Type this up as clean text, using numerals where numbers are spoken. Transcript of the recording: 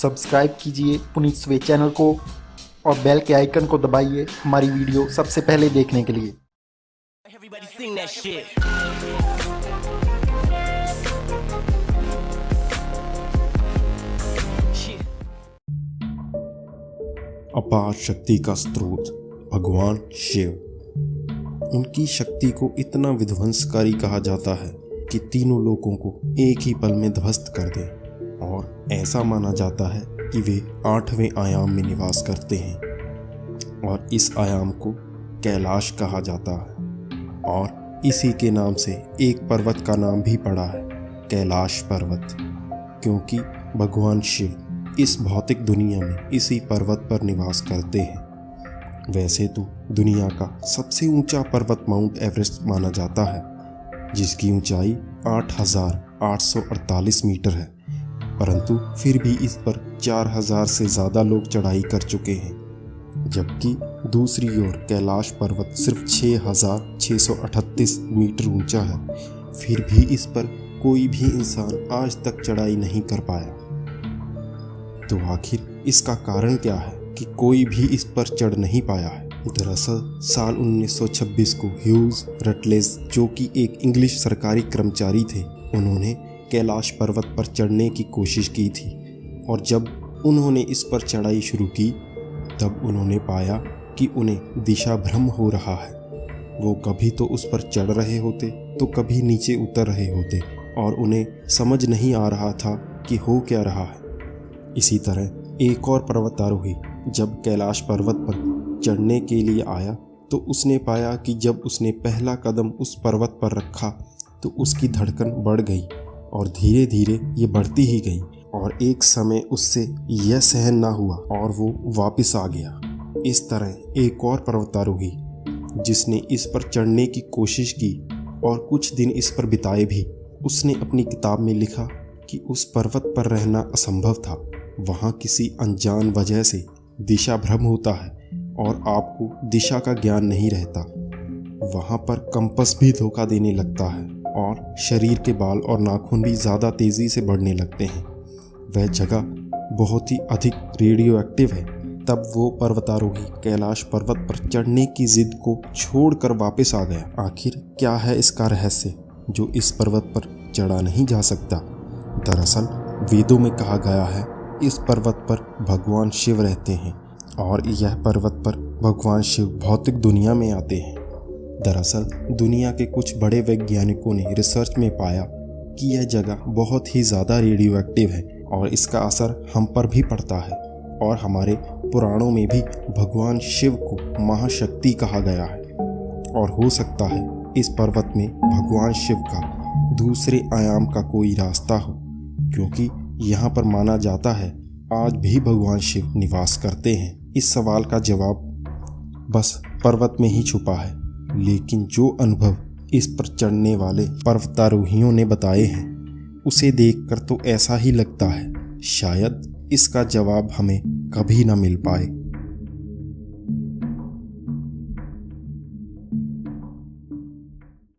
Subscribe कीजिए पुनीत स्वे channel को और बेल के आइकन को दबाइए हमारी वीडियो सबसे पहले देखने के लिए। Everybody sing that shit. अपार शक्ति का स्रोत भगवान शिव। उनकी शक्ति को इतना विध्वंसकारी कहा जाता है कि तीनों लोकों को एक ही पल में ध्वस्त कर दे, और ऐसा माना जाता है कि वे 8वें आयाम में निवास करते हैं और इस आयाम को कैलाश कहा जाता है, और इसी के नाम से एक पर्वत का नाम भी पड़ा है, कैलाश पर्वत, क्योंकि भगवान शिव इस भौतिक दुनिया में इसी पर्वत पर निवास करते हैं। वैसे तो दुनिया का सबसे ऊंचा पर्वत माउंट एवरेस्ट माना जाता है, जिसकी ऊंचाई 8,848 मीटर है, परंतु फिर भी इस पर 4,000 से ज़्यादा लोग चढ़ाई कर चुके हैं, जबकि दूसरी ओर कैलाश पर्वत सिर्फ 6,638 मीटर ऊंचा है। फिर भी इस पर कोई भी इंसान आज तक चढ़ाई नहीं कर पाया। तो आखिर इसका कारण क्या है कि कोई भी इस पर चढ़ नहीं पाया है? दरअसल साल 1926 को ह्यूज रटलेज, जो कि एक इंग्लिश सरकारी कर्मचारी थे, उन्होंने कैलाश पर्वत पर चढ़ने की कोशिश की थी, और जब उन्होंने इस पर चढ़ाई शुरू की तब उन्होंने पाया कि उन्हें दिशा भ्रम हो रहा है। वो कभी तो उस पर चढ़ रहे होते तो कभी नीचे उतर रहे होते, और उन्हें समझ नहीं आ रहा था कि हो क्या रहा है। इसी तरह एक और पर्वतारोही जब कैलाश पर्वत पर चढ़ने के लिए आया तो उसने पाया कि जब उसने पहला कदम उस पर्वत पर रखा तो उसकी धड़कन बढ़ गई, और धीरे धीरे ये बढ़ती ही गई, और एक समय उससे यह सहन ना हुआ और वो वापस आ गया। इस तरह एक और पर्वतारोही जिसने इस पर चढ़ने की कोशिश की और कुछ दिन इस पर बिताए भी, उसने अपनी किताब में लिखा कि उस पर्वत पर रहना असंभव था। वहाँ किसी अनजान वजह से दिशा भ्रम होता है और आपको दिशा का ज्ञान नहीं रहता। वहाँ पर कंपास भी धोखा देने लगता है और शरीर के बाल और नाखून भी ज़्यादा तेज़ी से बढ़ने लगते हैं। वह जगह बहुत ही अधिक रेडियो एक्टिव है। तब वो पर्वतारोही कैलाश पर्वत पर चढ़ने की जिद को छोड़कर वापस आ गया। आखिर क्या है इसका रहस्य जो इस पर्वत पर चढ़ा नहीं जा सकता? दरअसल वेदों में कहा गया है इस पर्वत पर भगवान शिव रहते हैं, और यह पर्वत पर भगवान शिव भौतिक दुनिया में आते हैं। दरअसल दुनिया के कुछ बड़े वैज्ञानिकों ने रिसर्च में पाया कि यह जगह बहुत ही ज़्यादा रेडियो एक्टिव है, और इसका असर हम पर भी पड़ता है, और हमारे पुराणों में भी भगवान शिव को महाशक्ति कहा गया है। और हो सकता है इस पर्वत में भगवान शिव का दूसरे आयाम का कोई रास्ता हो, क्योंकि यहाँ पर माना जाता है आज भी भगवान शिव निवास करते हैं। इस सवाल का जवाब बस पर्वत में ही छुपा है, लेकिन जो अनुभव इस पर चढ़ने वाले पर्वतारोहियों ने बताए हैं उसे देखकर तो ऐसा ही लगता है शायद इसका जवाब हमें कभी न मिल पाए।